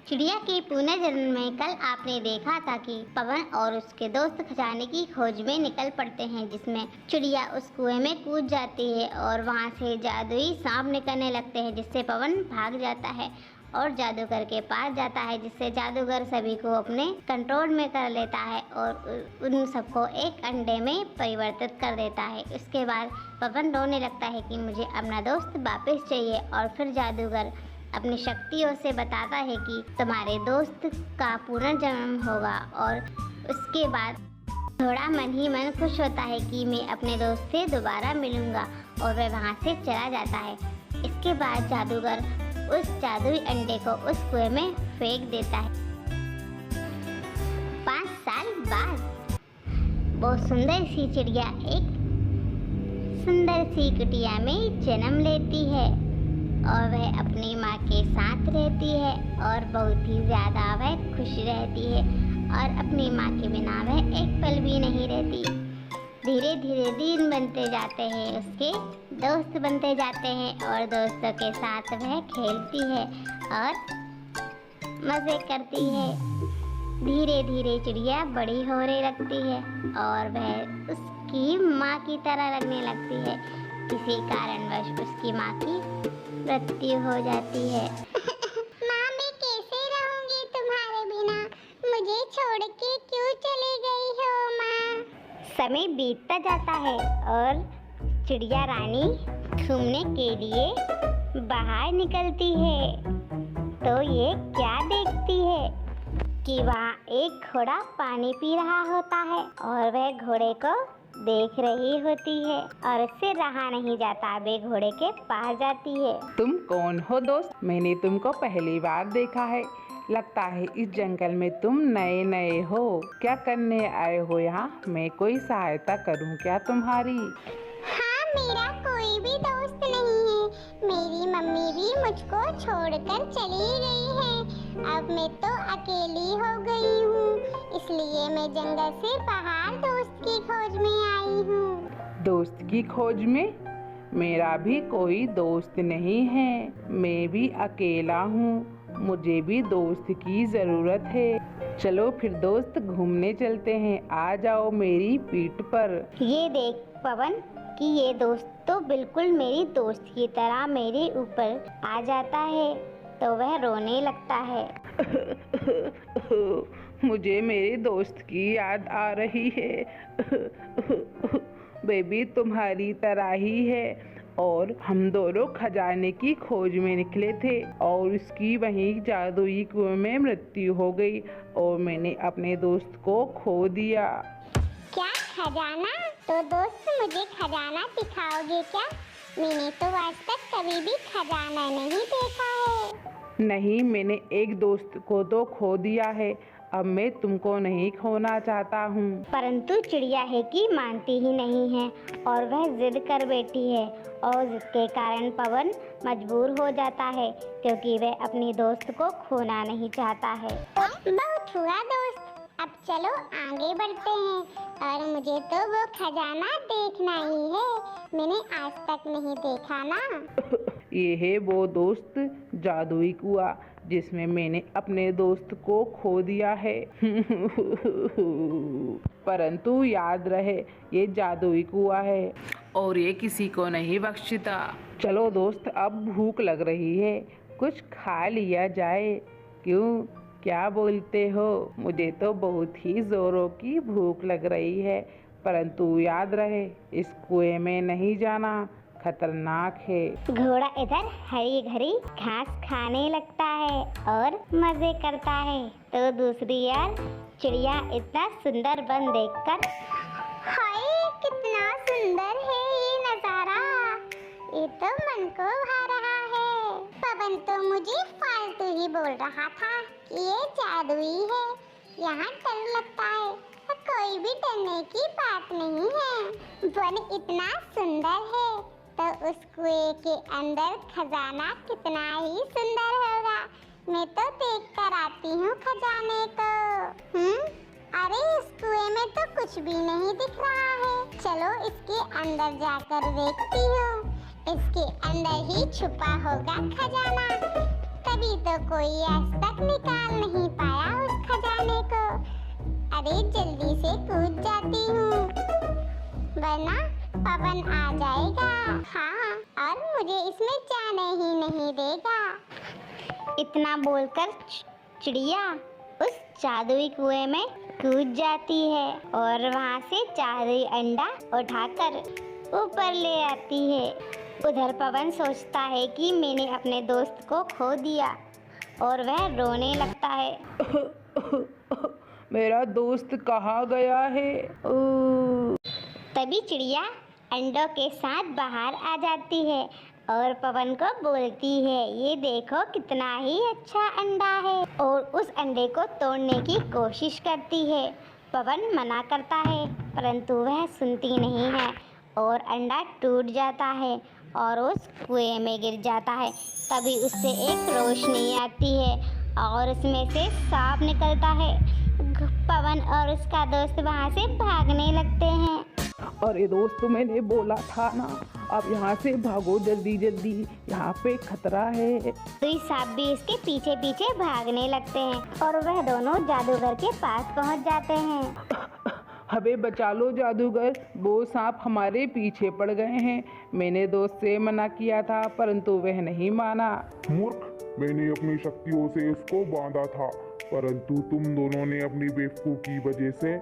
चिड़िया के पुनर्जन्म में कल आपने देखा था कि पवन और उसके दोस्त खजाने की खोज में निकल पड़ते हैं, जिसमें चिड़िया उस कुएं में कूद जाती है और वहां से जादुई सांप निकलने लगते हैं, जिससे पवन भाग जाता है और जादूगर के पास जाता है, जिससे जादूगर सभी को अपने कंट्रोल में कर लेता है और उन सबको एक अंडे में परिवर्तित कर देता है। उसके बाद पवन रोने लगता है कि मुझे अपना दोस्त वापस चाहिए और फिर जादूगर अपनी शक्तियों से बताता है कि तुम्हारे दोस्त का पुनर्जन्म होगा और उसके बाद थोड़ा मन ही मन खुश होता है कि मैं अपने दोस्त से दोबारा मिलूंगा और वह वहाँ से चला जाता है। इसके बाद जादूगर उस जादुई अंडे को उस कुएं में फेंक देता है। 5 साल बाद वो सुंदर सी चिड़िया एक सुंदर सी कुटिया में जन्म लेती है और वह अपनी माँ के साथ रहती है और बहुत ही ज़्यादा वह खुश रहती है और अपनी माँ के बिना वह एक पल भी नहीं रहती। धीरे धीरे दिन बनते जाते हैं, उसके दोस्त बनते जाते हैं और दोस्तों के साथ वह खेलती है और मज़े करती है। धीरे धीरे चिड़िया बड़ी होने लगती है और वह उसकी माँ की तरह लगने लगती है। किसी कारणवश उसकी माँ की मृत्यु हो जाती है। माँ, मैं कैसे रहूँगी तुम्हारे बिना? मुझे छोड़ के क्यों चली गई हो माँ? समय बीतता जाता है और चिड़िया रानी घूमने के लिए बाहर निकलती है, तो ये क्या देखती है कि वहाँ एक घोड़ा पानी पी रहा होता है और वह घोड़े को देख रही होती है और उससे रहा नहीं जाता, वे घोड़े के पास जाती है। तुम कौन हो दोस्त? मैंने तुमको पहली बार देखा है। लगता है इस जंगल में तुम नए हो। क्या करने आए हो यहाँ? मैं कोई सहायता करूँ क्या तुम्हारी? हाँ, मेरा कोई भी दोस्त नहीं है। मेरी मम्मी भी मुझको छोड़कर चली गई है। अब मैं तो अकेली हो गई हूँ, इसलिए मैं जंगल से बाहर दोस्त की खोज में आई हूँ। दोस्त की खोज में? मेरा भी कोई दोस्त नहीं है। मैं भी अकेला हूँ। मुझे भी दोस्त की ज़रूरत है। चलो फिर दोस्त, घूमने चलते हैं। आ जाओ मेरी पीठ पर। ये देख पवन कि ये दोस्त तो बिल्कुल मेरी दोस्त की तरह मेरे ऊपर आ जाता है, तो वह रोने लगता है। मुझे मेरे दोस्त की याद आ रही है। बेबी तुम्हारी तरह ही है और हम दोनों खजाने की खोज में निकले थे और उसकी वहीं जादुई कुएं में मृत्यु हो गई और मैंने अपने दोस्त को खो दिया। क्या खजाना? तो दोस्त, मुझे खजाना दिखाओगे क्या? मैंने तो आज तक कभी भी खजाना नहीं देखा है। नहीं, मैंने एक दोस्त को तो खो दिया है। अब मैं तुमको नहीं खोना चाहता हूँ। परंतु चिड़िया है कि मानती ही नहीं है और वह जिद कर बैठी है और जिसके कारण पवन मजबूर हो जाता है, क्योंकि वह अपनी दोस्त को खोना नहीं चाहता है। बहुत हुआ दोस्त, अब चलो आगे बढ़ते हैं और मुझे तो वो खजाना देखना ही है। मैंने आज तक नहीं देखा ना। ये है वो दोस्त जादुई कुआं जिसमें मैंने अपने दोस्त को खो दिया है। परंतु याद रहे, ये जादुई कुआं है और ये किसी को नहीं बख्शता। चलो दोस्त, अब भूख लग रही है, कुछ खा लिया जाए। क्यों, क्या बोलते हो? मुझे तो बहुत ही जोरों की भूख लग रही है। परंतु याद रहे, इस कुएं में नहीं जाना, खतरनाक है। घोड़ा इधर हरी भरी घास खाने लगता है और मजे करता है, तो दूसरी यार चिड़िया इतना सुंदर बन देखकर, हाय कितना सुंदर है ये नजारा, ये तो मन को भा रहा है। पवन तो मुझे फालतू ही बोल रहा था कि ये जादुई है, यहाँ डर लगता है। कोई भी डरने की बात नहीं है। वन इतना सुंदर है तो उस कुएं के अंदर खजाना कितना ही सुंदर होगा। मैं तो देख कर आती हूँ खजाने को। अरे इस कुएं में तो कुछ भी नहीं दिख रहा है। चलो इसके अंदर जाकर देखती हूँ, इसके अंदर ही छुपा होगा खजाना। तभी तो कोई आज तक निकाल नहीं पाया उस खजाने को। अरे जल्दी से कूद जाती हूँ, वरना पवन आ जाएगा। हाँ, और मुझे इसमें जाने ही नहीं देगा। इतना बोलकर चिड़िया उस जादुई कुएं में कूद जाती है और वहां से जादुई अंडा उठाकर ऊपर ले आती है। उधर पवन सोचता है कि मैंने अपने दोस्त को खो दिया और वह रोने लगता है। मेरा दोस्त कहाँ गया है? तभी चिड़िया अंडों के साथ बाहर आ जाती है और पवन को बोलती है, ये देखो कितना ही अच्छा अंडा है, और उस अंडे को तोड़ने की कोशिश करती है। पवन मना करता है परंतु वह सुनती नहीं है और अंडा टूट जाता है और उस कुएं में गिर जाता है। तभी उससे एक रोशनी आती है और उसमें से सांप निकलता है। पवन और उसका दोस्त वहां से भागने लगते हैं। अरे दोस्त, मैंने बोला था ना, अब यहाँ से भागो जल्दी जल्दी, यहाँ पे खतरा है। तो ये सांप भी इसके पीछे पीछे भागने लगते हैं और वह दोनों जादूगर के पास पहुँच जाते हैं। हमें बचा लो जादूगर, वो सांप हमारे पीछे पड़ गए हैं। मैंने दोस्त से मना किया था परंतु वह नहीं माना। मूर्ख, मैंने अपनी शक्तियों से उसको बांधा था, परंतु तुम दोनों ने अपनी बेवकूफ़ी की वजह से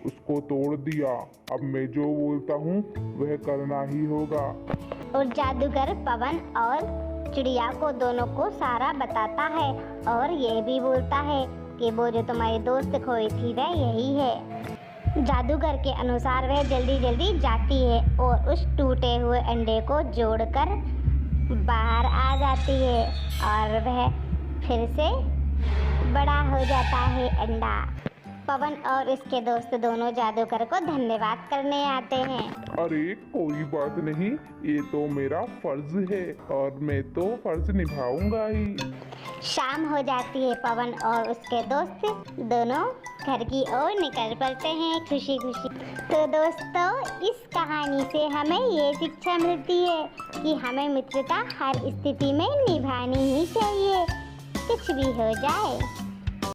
उसको तोड़ दिया। अब मैं जो बोलता हूँ वह करना ही होगा। और जादूगर पवन और चिड़िया को दोनों को सारा बताता है और ये भी बोलता है कि वो जो तुम्हारी दोस्त खोई थी वह यही है। जादूगर के अनुसार वह जल्दी जल्दी जाती है और उस टूटे हुए अंडे को जोड़कर बाहर आ जाती है और वह फिर से बड़ा हो जाता है अंडा। पवन और इसके दोस्त दोनों जादूगर को धन्यवाद करने आते हैं। अरे कोई बात नहीं, ये तो मेरा फर्ज है और मैं तो फर्ज निभाऊंगा ही। शाम हो जाती है। पवन और उसके दोस्त दोनों घर की ओर निकल पड़ते हैं खुशी खुशी। तो दोस्तों, इस कहानी से हमें ये शिक्षा मिलती है कि हमें मित्रता हर स्थिति में निभानी ही चाहिए, कुछ भी हो जाए।